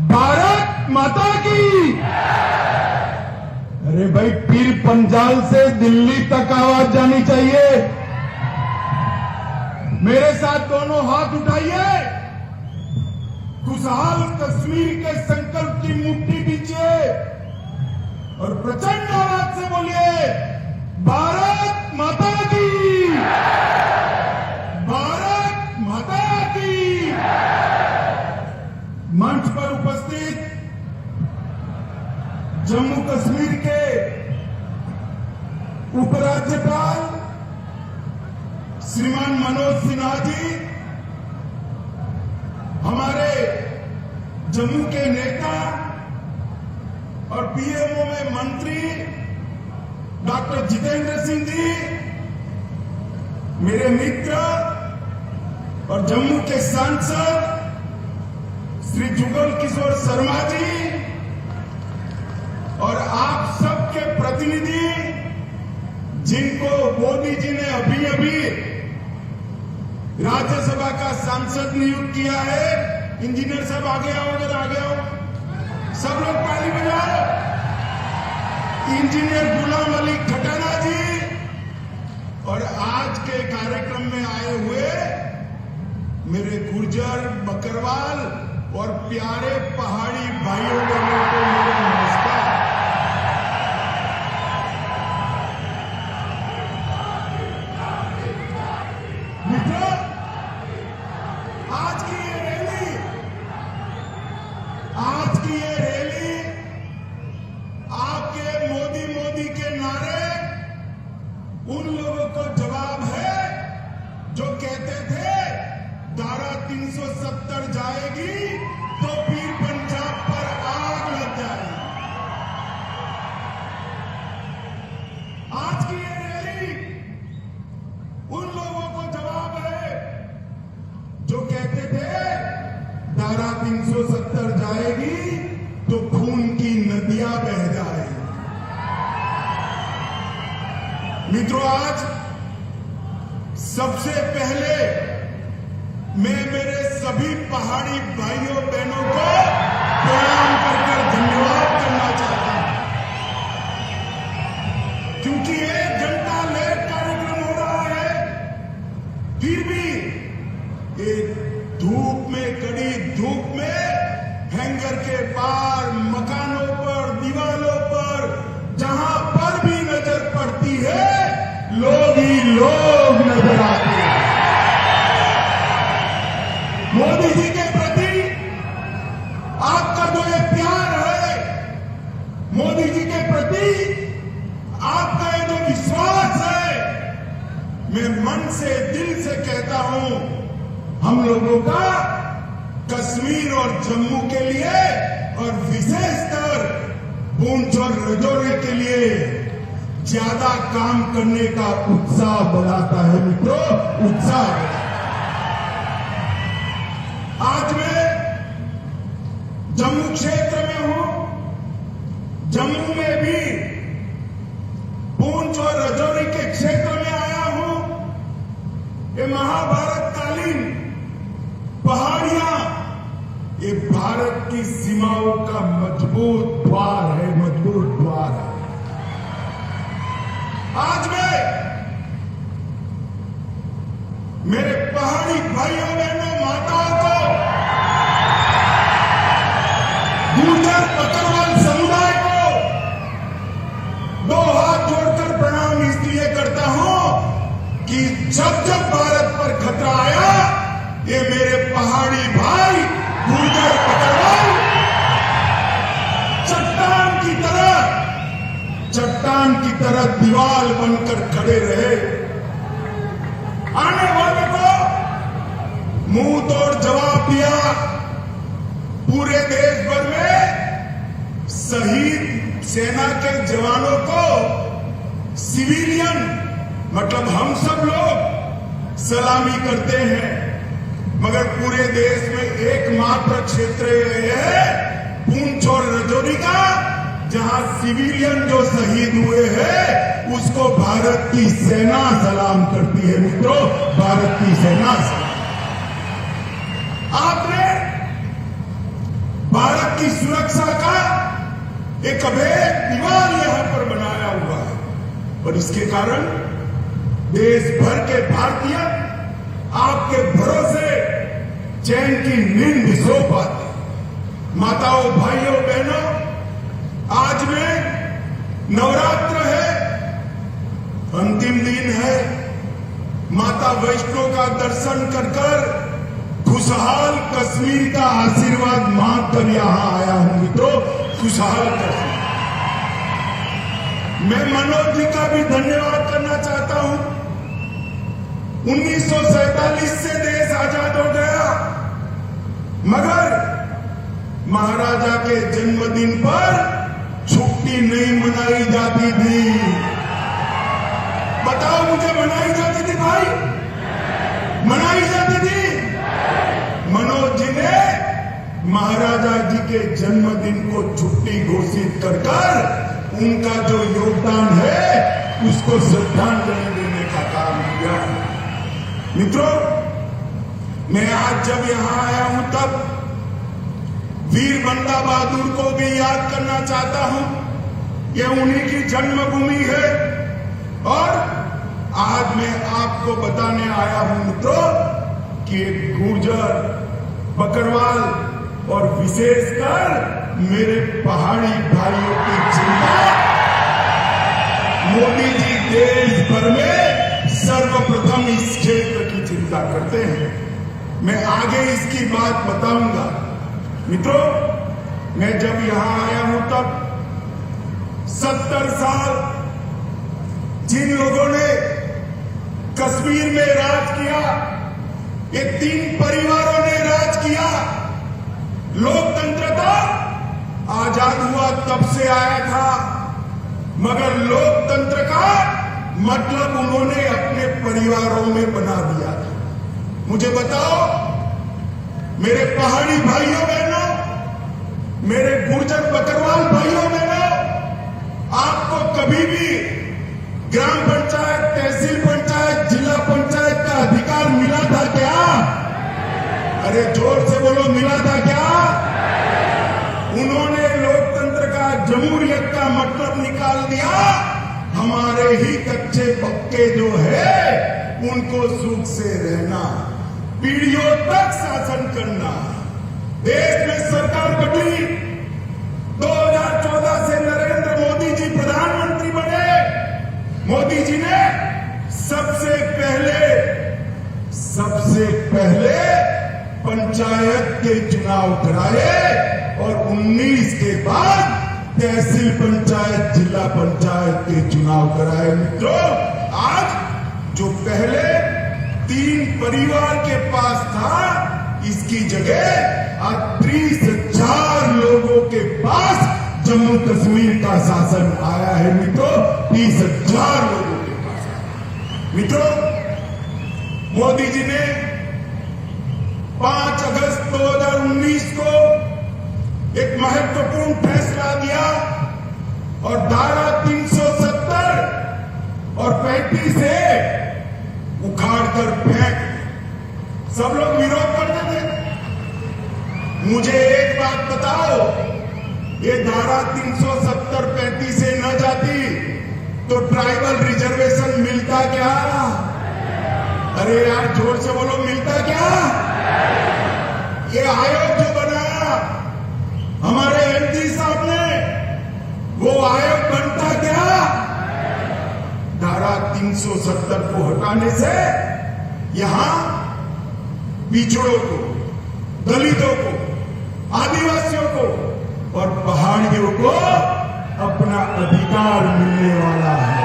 भारत माता की। अरे भाई, पीर पंजाल से दिल्ली तक आवाज जानी चाहिए। मेरे साथ दोनों हाथ उठाइए, खुशहाल कश्मीर के संकल्प की मुट्ठी दीजिए और प्रचंड आवाज से बोलिए, भारत माता की, भारत माता की। मंच पर उपस्थित जम्मू कश्मीर के उपराज्यपाल श्रीमान मनोज सिन्हा जी, हमारे जम्मू के नेता और पीएमओ में मंत्री डॉक्टर जितेंद्र सिंह जी, मेरे मित्र और जम्मू के सांसद श्री जुगल किशोर शर्मा जी और आप सबके प्रतिनिधि, जिनको मोदी जी ने अभी अभी राज्यसभा का सांसद नियुक्त किया है। इंजीनियर साहब आगे आओ, अगर आगे आओ, सब लोग ताली बजाओ। इंजीनियर गुलाम अली खटाना जी और आज के कार्यक्रम में आए हुए मेरे गुर्जर, बकरवाल और प्यारे पहाड़ी भाइयों बहनों को मेरा नमस्कार। मित्रों, आज की ये रैली आपके मोदी मोदी के नारे उन लोगों को जवाब है जो कहते थे धारा 370 जाएगी तो पीर पंजाब पर आग लग जाएगी। आज की ये रैली उन लोगों को जवाब है जो कहते थे धारा 370 जाएगी तो खून की नदियां बह जाएगी। मित्रों, आज सबसे पहले मैं मेरे सभी पहाड़ी भाइयों बहनों को प्रणाम कर धन्यवाद करना चाहता हूं, क्योंकि 1 घंटा लेट कार्यक्रम हो रहा है, फिर भी एक धूप में, कड़ी धूप में, हैंगर के पार, मकानों पर, दीवारों पर, जहां पर भी नजर पड़ती है, लोग ही लोग नजर आते हैं। मोदी जी के प्रति आपका जो ये प्यार है, मोदी जी के प्रति आपका ये जो विश्वास है, मैं मन से, दिल से कहता हूं, हम लोगों का कश्मीर और जम्मू के लिए और विशेषकर पूंछ और राजौरी के लिए ज्यादा काम करने का उत्साह बढ़ाता है। मित्रों, उत्साह। आज मैं जम्मू क्षेत्र में हूं, जम्मू में भी पूंछ और राजौरी के क्षेत्र में आया हूं। ये महाभारतकालीन पहाड़ियां, ये भारत की सीमाओं का मजबूत द्वार है, मजबूत द्वार है। आज मैं मेरे पहाड़ी भाइयों बहनों, माताओं को, गुर्जर बकरवाल समुदाय को 2 हाथ जोड़कर प्रणाम इसलिए करता हूं कि जब जब भारत पर खतरा आया, ये मेरे पहाड़ी भाई गुर्जर बकरवाल चट्टान की तरह दीवार बनकर खड़े रहे। आने वाले को मुंह तोड़ जवाब दिया। पूरे देश भर में शहीद सेना के जवानों को सिविलियन, मतलब हम सब लोग सलामी करते हैं, मगर पूरे देश में एकमात्र क्षेत्र है पूंछ और राजौरी का, जहां सिविलियन जो शहीद हुए हैं उसको भारत की सेना सलाम करती है। मित्रों, भारत की सेना सलाम। आपने भारत भारत की सुरक्षा का एक अभेद दीवार यहां पर बनाया हुआ है और इसके कारण देश भर के भारतीय आपके भरोसे चैन की नींद भी सो पाते। माताओं, भाइयों, बहनों, आज में नवरात्र है, अंतिम दिन है। माता वैष्णो का दर्शन कर कर खुशहाल कश्मीर का आशीर्वाद मांग कर यहां आया हूं मित्रों, खुशहाल कश्मीर। मैं मनोज जी का भी धन्यवाद करना चाहता हूं। 1947 से देश आजाद हो गया, मगर महाराजा के जन्मदिन पर छुट्टी नहीं मनाई जाती थी। बताओ मुझे, मनाई जाती थी भाई? मनाई जाती थी? मनोज जी ने महाराजा जी के जन्मदिन को छुट्टी घोषित कर उनका जो योगदान है उसको श्रद्धांजलि देने का काम किया। मित्रों, मैं आज जब यहां आया हूं तब वीर बंदा बहादुर को भी याद करना चाहता हूं। यह उन्हीं की जन्मभूमि है और आज मैं आपको बताने आया हूं मित्रों कि गुर्जर, बकरवाल और विशेषकर मेरे पहाड़ी भाइयों की चिंता मोदी जी देश भर में सर्वप्रथम इस क्षेत्र की चिंता करते हैं। मैं आगे इसकी बात बताऊंगा। मित्रों, मैं जब यहां आया हूं तब 70 साल जिन लोगों ने कश्मीर में राज किया, ये 3 परिवारों ने राज किया। लोकतंत्र तो आजाद हुआ तब से आया था, मगर लोकतंत्र का मतलब उन्होंने अपने परिवारों में बना दिया था। मुझे बताओ मेरे पहाड़ी भाइयों बहनों, मेरे गुर्जर बकरवाल भाइयों बहनों, आपको कभी भी ग्राम पंचायत, तहसील पंचायत, जिला पंचायत का अधिकार मिला था क्या? अरे जोर से बोलो, मिला था क्या? उन्होंने लोकतंत्र का, जमहूरियत का मतलब निकाल दिया। हमारे ही कच्चे पक्के जो है उनको सुख से रहना, पीढ़ियों तक शासन करना। देश में सरकार बदली, 2014 से नरेंद्र मोदी जी प्रधानमंत्री बने। मोदी जी ने सबसे पहले पंचायत के चुनाव कराए और 19 के बाद तहसील पंचायत, जिला पंचायत के चुनाव कराए। मित्रों, आज जो पहले 3 परिवार के पास था, इसकी जगह आज 30,000 लोगों के पास जम्मू कश्मीर का शासन आया है। मित्रों, 30,000 लोगों के पास। मित्रों, मोदी जी ने 5 अगस्त 2019 को एक महत्वपूर्ण फैसला दिया और धारा 370 और 35 से उखाड़कर फेंक। सब लोग विरोध करते थे। मुझे एक बात बताओ, ये धारा 370, 35 से न जाती तो ट्राइबल रिजर्वेशन मिलता क्या? अरे यार जोर से बोलो, मिलता क्या? ये आयोग जो बनाया हमारे एमपी साहब ने, वो आयोग बनता क्या? धारा 370 को हटाने से यहां पिछड़ों को, दलितों को, आदिवासियों को और पहाड़ियों को अपना अधिकार मिलने वाला है।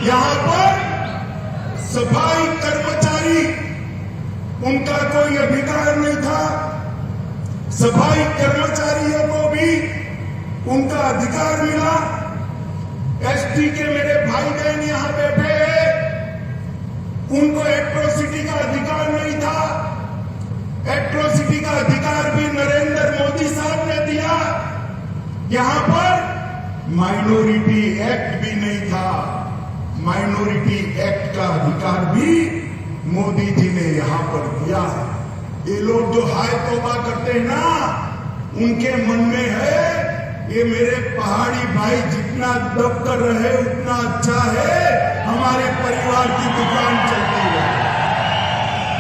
यहां पर सफाई कर्मचारी, उनका कोई अधिकार नहीं था। सफाई कर्मचारियों को भी उनका अधिकार मिला। एसटी के मेरे भाई बहन यहां बैठे हैं, उनको एट्रोसिटी का अधिकार नहीं था। एट्रोसिटी का अधिकार भी नरेंद्र मोदी साहब ने दिया। यहां पर माइनॉरिटी एक्ट भी नहीं था। माइनॉरिटी एक्ट का अधिकार भी मोदी जी ने यहां पर किया है। ये लोग जो हाय तौबा करते हैं ना, उनके मन में है ये मेरे पहाड़ी भाई जितना दब कर रहे उतना अच्छा है, हमारे परिवार की दुकान चलती है।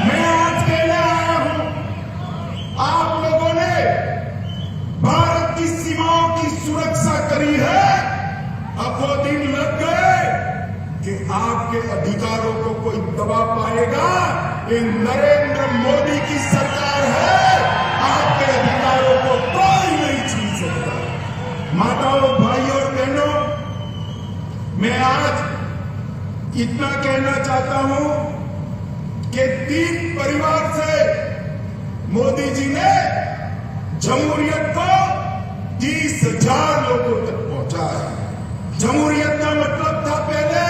मैं आज कहने आया हूं, आप लोगों ने भारत की सीमाओं की सुरक्षा करी है, अब वो दिन लग गए कि आपके अधिकारों को कोई दबा पाएगा। ये नरेंद्र मोदी की सरकार है, आपके अधिकारों को कोई नहीं छीन सकता। माताओं, भाइयों और बहनों, मैं आज इतना कहना चाहता हूं कि 3 परिवार से मोदी जी ने जमहूरियत को 30,000 लोगों तक पहुंचा है। जमहूरियत का मतलब था पहले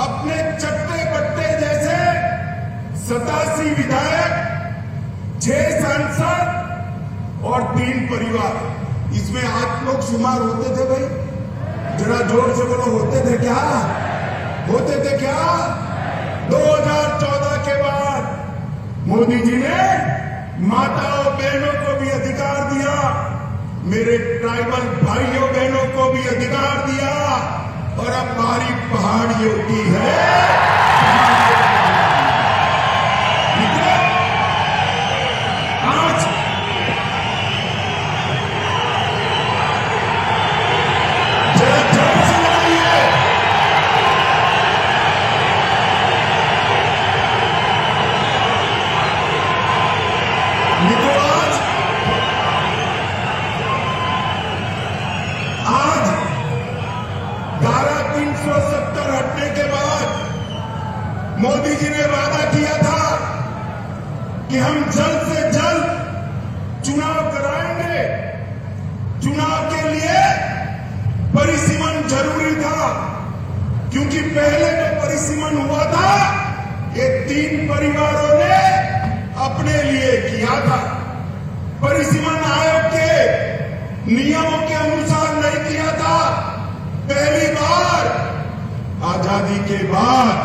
अपने चट्टे बट्टे जैसे 87 विधायक, 6 सांसद और 3 परिवार। इसमें आप लोग शुमार होते थे भाई? जरा जोर से बोलो, होते थे क्या? होते थे क्या? 2014 के बाद मोदी जी ने माताओं बहनों को भी अधिकार दिया, मेरे ट्राइबल भाइयों बहनों को भी अधिकार दिया, और अब बारी पहाड़ियों की है। आज जरा जोर से लगाइए। मित्रों, आज 370 हटने के बाद मोदी जी ने वादा किया था कि हम जल्द से जल्द चुनाव कराएंगे। चुनाव के लिए परिसीमन जरूरी था, क्योंकि पहले जो परिसीमन हुआ था ये 3 परिवारों ने अपने लिए किया था। परिसीमन आयोग के नियमों के अनुसार नहीं किया था। पहली बार आजादी के बाद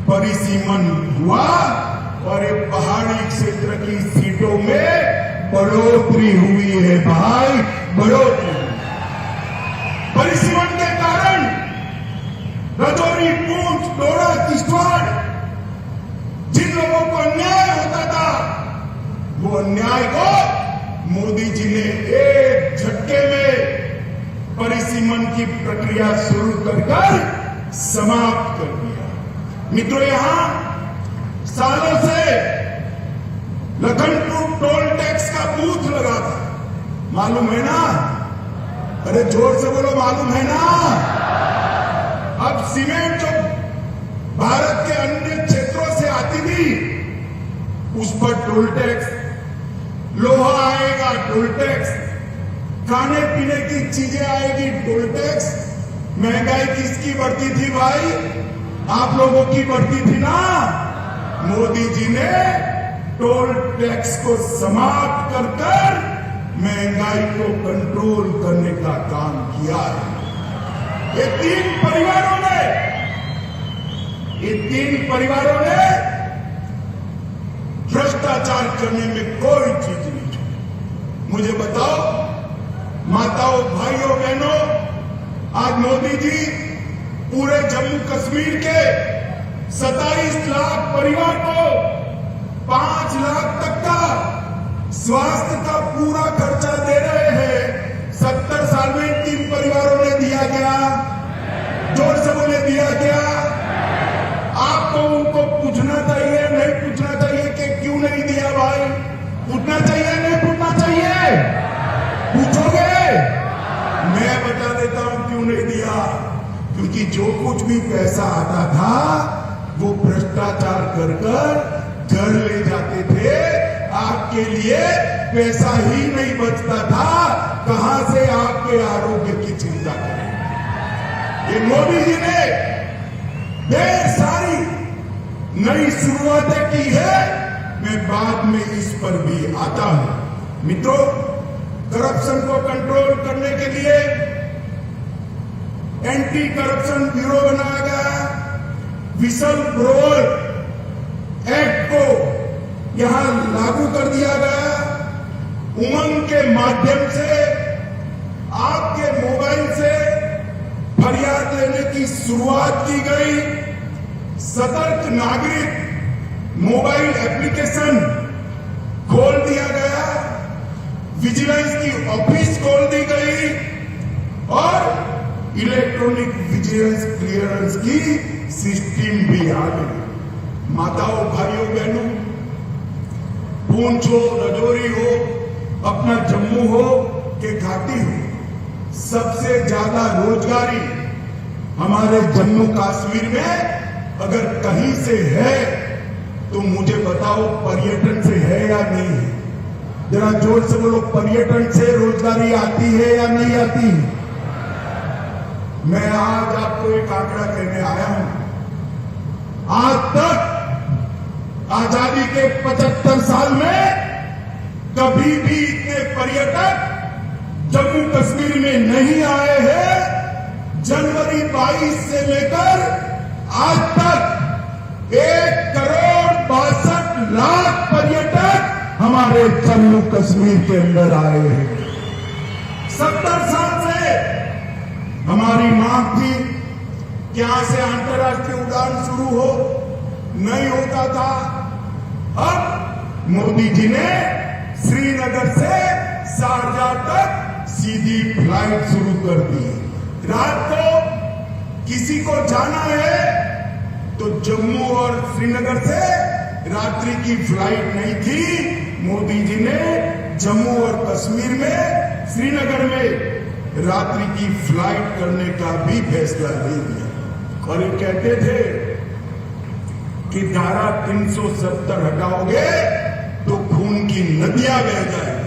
परिसीमन हुआ और एक पहाड़ी क्षेत्र की सीटों में बढ़ोतरी हुई है भाई, बढ़ोतरी। परिसीमन के कारण राजौरी, पूंछ, डोडा, किश्तवाड़ जिन लोगों को अन्याय होता था, वो अन्याय को मोदी जी ने एक झटके में परिसीमन की प्रक्रिया शुरू कर समाप्त कर दिया। मित्रों, यहां सालों से लखनपुर टोल टैक्स का बूथ लगा था, मालूम है ना? अरे जोर से बोलो, मालूम है ना? अब सीमेंट जो भारत के अन्य क्षेत्रों से आती थी उस पर टोल टैक्स, लोहा आएगा टोल टैक्स, खाने पीने की चीजें आएगी टोल टैक्स। महंगाई किसकी बढ़ती थी भाई? आप लोगों की बढ़ती थी ना। मोदी जी ने टोल टैक्स को समाप्त कर महंगाई को कंट्रोल करने का काम किया है। ये 3 परिवारों ने भ्रष्टाचार करने में कोई चीज नहीं छोड़ी। मुझे बताओ माताओं, भाइयों, बहनों, आज मोदी जी पूरे जम्मू कश्मीर के 27 लाख परिवार को 5 लाख तक का स्वास्थ्य का पूरा खर्चा दे रहे हैं। 70 साल में 3 परिवारों ने दिया गया। जोर से बोले, दिया गया। आपको उनको पूछना चाहिए, नहीं पूछना चाहिए कि क्यों नहीं दिया भाई? पूछना चाहिए, नहीं पूछना चाहिए? पूछोगे? मैं बता देता हूं क्यों नहीं दिया। क्योंकि जो कुछ भी पैसा आता था वो भ्रष्टाचार कर घर ले जाते थे। आपके लिए पैसा ही नहीं बचता था, कहां से आपके आरोग्य की चिंता करें। ये मोदी जी ने ढेर सारी नई शुरुआतें की है, मैं बाद में इस पर भी आता हूं। मित्रों, करप्शन को कंट्रोल करने के लिए एंटी करप्शन ब्यूरो बनाया गया। विसल ब्रोअर यहां लागू कर दिया गया। उमंग के माध्यम से आपके मोबाइल से फरियाद लेने की शुरुआत की गई। सतर्क नागरिक मोबाइल एप्लीकेशन खोल दिया गया, विजिलेंस की ऑफिस खोल दी गई और इलेक्ट्रॉनिक विजिलेंस क्लियरेंस की सिस्टम भी आ गई। माताओं, भाइयों, बहनों, पूंछ हो, राजौरी हो, अपना जम्मू हो कि घाटी हो, सबसे ज्यादा रोजगारी हमारे जम्मू कश्मीर में अगर कहीं से है तो मुझे बताओ, पर्यटन से है या नहीं है? जरा जोर से बोलो, पर्यटन से रोजगारी आती है या नहीं आती? मैं आज आपको एक आंकड़ा कहने आया हूं। आज तक आजादी के 75 साल में कभी भी इतने पर्यटक जम्मू कश्मीर में नहीं आए हैं। जनवरी 22 से लेकर आज तक 1,62,00,000 पर्यटक हमारे जम्मू कश्मीर के अंदर आए हैं। 70 साल से हमारी मांग थी कि यहां से अंतर्राष्ट्रीय उड़ान शुरू हो, नहीं होता था। अब मोदी जी ने श्रीनगर से शारजाह तक सीधी फ्लाइट शुरू कर दी। रात को किसी को जाना है तो जम्मू और श्रीनगर से रात्रि की फ्लाइट नहीं थी। मोदी जी ने जम्मू और कश्मीर में, श्रीनगर में रात्रि की फ्लाइट करने का भी फैसला ले लिया। और ये कहते थे कि धारा 370 हटाओगे तो खून की नदियां बह जाएगी।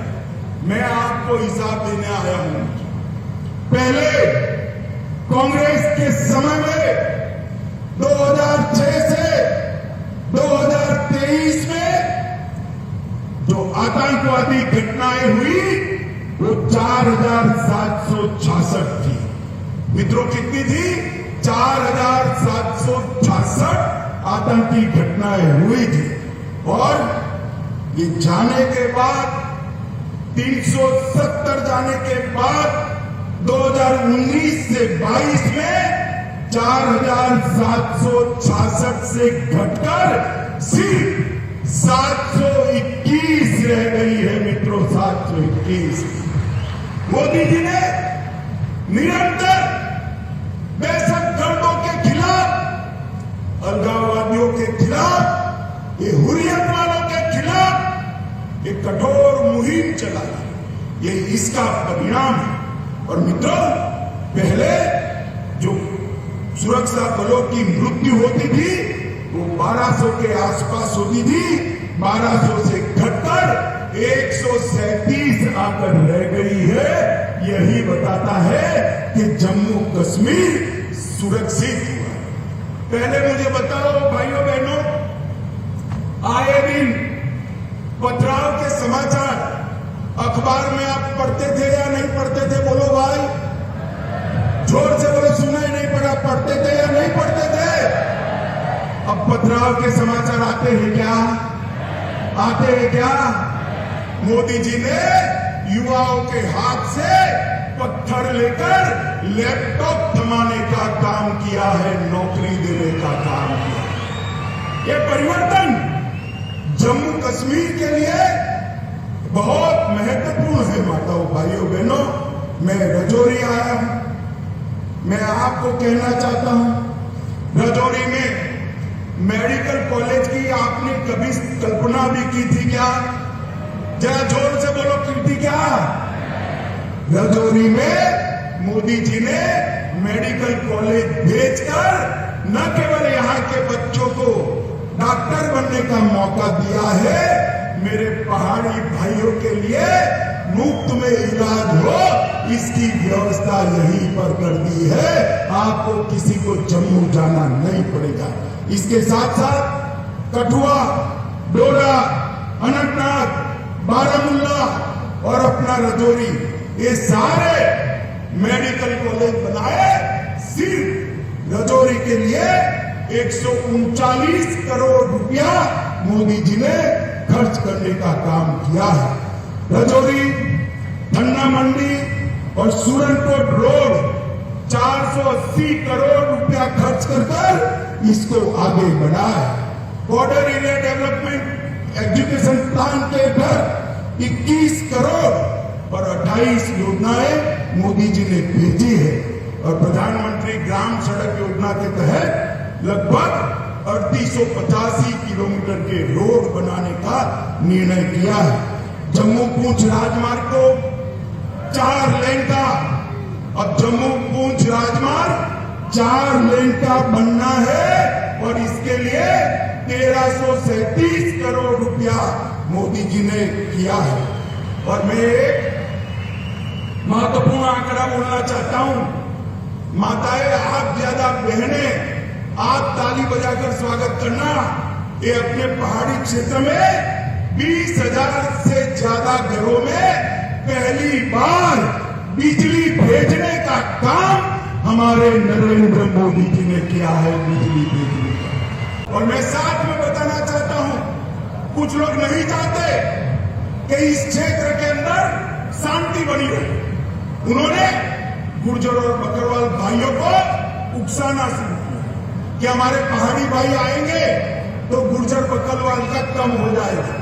मैं आपको हिसाब देने आया हूं। पहले कांग्रेस के समय में 2006 से 2023 में जो आतंकवादी घटनाएं हुई वो 4,766 थी। मित्रों, कितनी थी? 4,766 आतंकी घटनाएं हुई थी। और ये जाने के बाद 370 जाने के बाद 2019 से 22 में 4,766 से घटकर सिर्फ 721 रह गई है। मित्रों, 721। मोदी जी ने निरंतर दहशतगर्दों के खिलाफ, अलगाववादियों के खिलाफ, ये हुर्रियत वालों के खिलाफ एक कठोर मुहिम चलाई। ये इसका परिणाम है। और मित्रों, पहले जो सुरक्षा बलों की मृत्यु होती थी वो 1200 के आसपास होती थी। 1200 से घटकर 137 आकर रह गई है। यही बताता है कि जम्मू कश्मीर सुरक्षित हुआ। पहले मुझे बताओ भाइयों बहनों, आए दिन पथराव के समाचार अखबार में आप पढ़ते थे या नहीं पढ़ते थे? बोलो भाई, जोर से बोलो। सुनाई नहीं पड़ा? पढ़ते थे या नहीं पढ़ते थे? अब पथराव के समाचार आते हैं क्या? आते हैं क्या? मोदी जी ने युवाओं के हाथ से पत्थर लेकर लैपटॉप थमाने का काम किया है, नौकरी देने का काम किया। ये परिवर्तन जम्मू कश्मीर के लिए बहुत महत्वपूर्ण है। माताओं, भाइयों, बहनों, मैं राजौरी आया हूं। मैं आपको कहना चाहता हूं, राजौरी में मेडिकल कॉलेज की आपने कभी कल्पना भी की थी क्या? जरा जोर से बोलो, की थी क्या? राजौरी में मोदी जी ने मेडिकल कॉलेज भेजकर न केवल यहां के बच्चों को डॉक्टर बनने का मौका दिया है, मेरे पहाड़ी भाइयों के लिए मुफ्त में इलाज हो इसकी व्यवस्था यहीं पर कर दी है। आपको किसी को जम्मू जाना नहीं पड़ेगा। इसके साथ साथ कठुआ, डोडा, अनंतनाग, बारामूला और अपना राजौरी, ये सारे मेडिकल कॉलेज बनाए सिर्फ राजौरी के लिए। 139 करोड़ रुपया मोदी जी ने खर्च करने का काम किया है। रजौरी, धन्ना मंडी और सूरनकोट रोड 480 करोड़ रुपया खर्च कर इसको आगे बढ़ाया। Border area development education plan के तहत 21 करोड़ और 28 योजनाएं मोदी जी ने भेजी है और प्रधानमंत्री ग्राम सड़क योजना के तहत लगभग 3885 किलोमीटर के रोड बनाने का निर्णय किया है। जम्मू पूंछ राजमार्ग को 4 लेन का, अब जम्मू पूंछ राजमार्ग 4 लेन का बनना है और इसके लिए 1337 करोड़ रुपया मोदी जी ने किया है। और मैं एक महत्वपूर्ण आंकड़ा बोलना चाहता हूं। माताएं, आप ज्यादा बहनें, आप ताली बजाकर स्वागत करना। ये अपने पहाड़ी क्षेत्र में 20,000 से ज्यादा घरों में पहली बार बिजली भेजने का काम हमारे नरेंद्र मोदी जी ने किया है, बिजली भेजने का। और मैं साथ में बताना चाहता हूं, कुछ लोग नहीं चाहते कि इस क्षेत्र के अंदर शांति बनी रहे। उन्होंने गुर्जर और बकरवाल भाइयों को उकसाना शुरू किया कि हमारे पहाड़ी भाई आएंगे तो गुर्जर बकरवाल का कम हो जाएगा।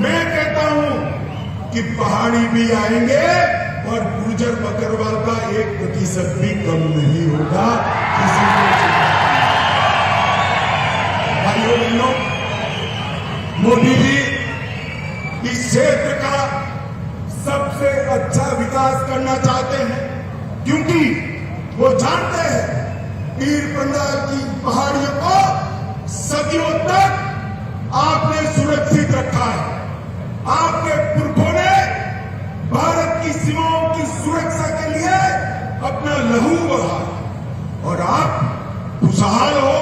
मैं कहता हूं कि पहाड़ी भी आएंगे और गुर्जर बकरवाल का 1% भी कम नहीं होगा। भाइयों बहनों, मोदी जी इस क्षेत्र का सबसे अच्छा विकास करना चाहते हैं क्योंकि वो जानते हैं पीर पंजाल की पहाड़ियों को सदियों तक आपने सुरक्षित रखा है। आपके पुरखों ने भारत की सीमाओं की सुरक्षा के लिए अपना लहू बहाया और आप खुशहाल हो।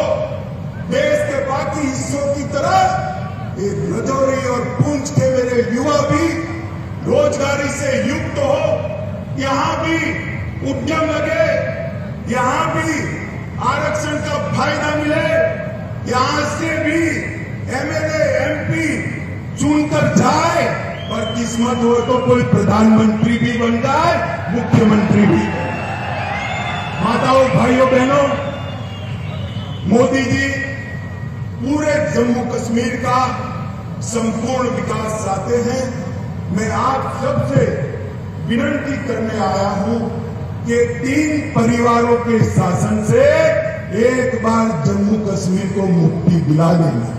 देश के बाकी हिस्सों की तरह एक रजौरी और पुंछ के मेरे युवा भी रोजगारी से युक्त हो, यहां भी उद्यम लगे, यहां भी आरक्षण का फायदा मिले, यहां से भी एमएलए एमपी चुनकर जाए और किस्मत हो तो कोई प्रधानमंत्री भी बन जाए, मुख्यमंत्री भी। माताओं, भाइयों बहनों, मोदी जी पूरे जम्मू कश्मीर का संपूर्ण विकास चाहते हैं। मैं आप सबसे विनती करने आया हूं कि 3 परिवारों के शासन से एक बार जम्मू कश्मीर को मुक्ति दिला देना।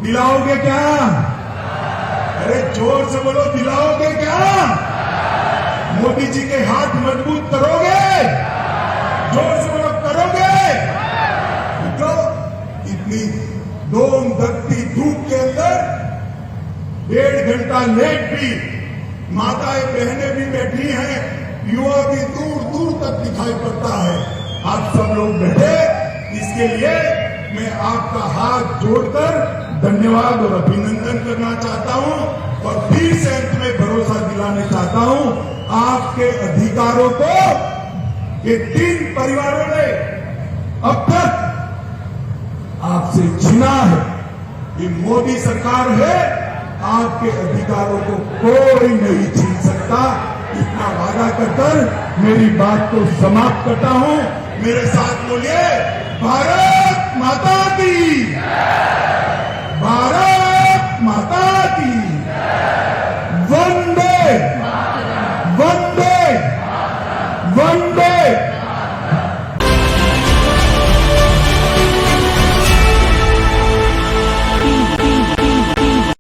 दिलाओगे क्या? अरे जोर से बोलो, दिलाओगे क्या? मोदी जी के हाथ मजबूत करोगे? जोर से बोलो, करोगे? तो इतनी दोम धरती धूप के अंदर 1.5 घंटा लेट भी माताएं बहनें भी बैठी हैं, युवा भी दूर दूर तक दिखाई पड़ता है। आप सब लोग बैठे, इसके लिए मैं आपका हाथ जोड़कर धन्यवाद और अभिनंदन करना चाहता हूं और फिर से अंत में भरोसा दिलाने चाहता हूं आपके अधिकारों को। ये 3 परिवारों ने अब तक आपसे छीना है। ये मोदी सरकार है, आपके अधिकारों को कोई नहीं छीन सकता। इतना वादा कर मेरी बात को समाप्त करता हूं। मेरे साथ बोलिए, भारत माता की, भारत माता की, वंदे वंदे वंदे।